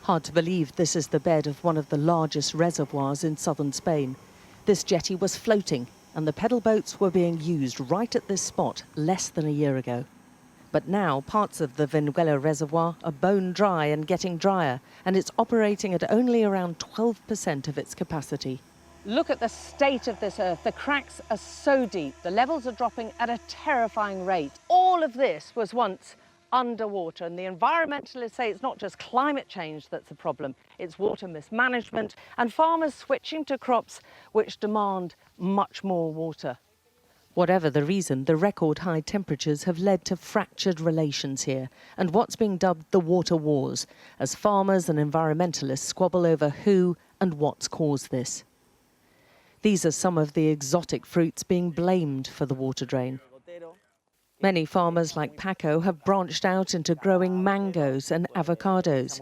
Hard to believe this is the bed of one of the largest reservoirs in southern Spain. This jetty was floating and the pedal boats were being used right at this spot less than a year ago. But now parts of the Venguela reservoir are bone dry and getting drier, and it's operating at only around 12% of its capacity. Look at the state of this earth. The cracks are so deep. The levels are dropping at a terrifying rate. All of this was once underwater, and the environmentalists say it's not just climate change that's the problem, it's water mismanagement and farmers switching to crops which demand much more water. Whatever the reason, the record high temperatures have led to fractured relations here and what's being dubbed the water wars, as farmers and environmentalists squabble over who and what's caused this. These are some of the exotic fruits being blamed for the water drain. Many farmers like Paco have branched out into growing mangoes and avocados.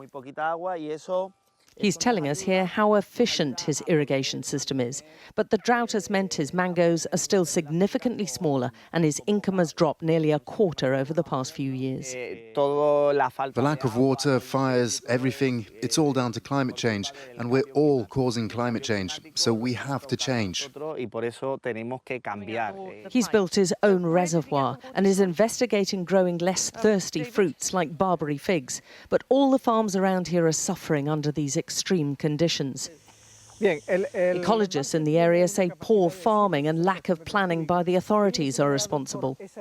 He's telling us here how efficient his irrigation system is, but the drought has meant his mangoes are still significantly smaller and his income has dropped nearly a quarter over the past few years. The lack of water, fires, everything, it's all down to climate change, and we're all causing climate change, so we have to change. He's built his own reservoir and is investigating growing less thirsty fruits like Barbary figs, but all the farms around here are suffering under these extreme conditions. Ecologists in the area say poor farming and lack of planning by the authorities are responsible. There's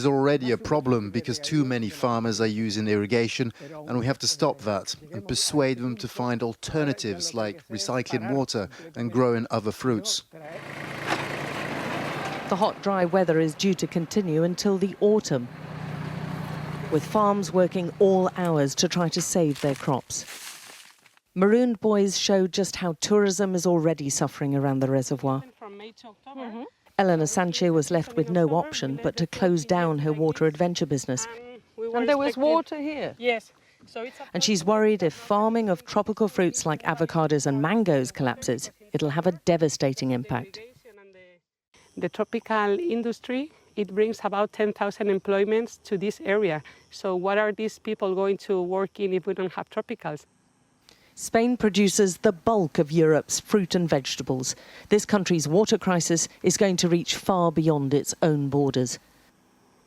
already a problem because too many farmers are using irrigation, and we have to stop that and persuade them to find alternatives like recycling water and growing other fruits. The hot, dry weather is due to continue until the autumn, with farms working all hours to try to save their crops. Marooned Boys show just how tourism is already suffering around the reservoir. Elena Sanchez was left with no option but to close down her water adventure business. And there was water here? Yes. And she's worried if farming of tropical fruits like avocados and mangoes collapses, it'll have a devastating impact. The tropical industry, it brings about 10,000 employments to this area. So what are these people going to work in if we don't have tropicals? Spain produces the bulk of Europe's fruit and vegetables. This country's water crisis is going to reach far beyond its own borders.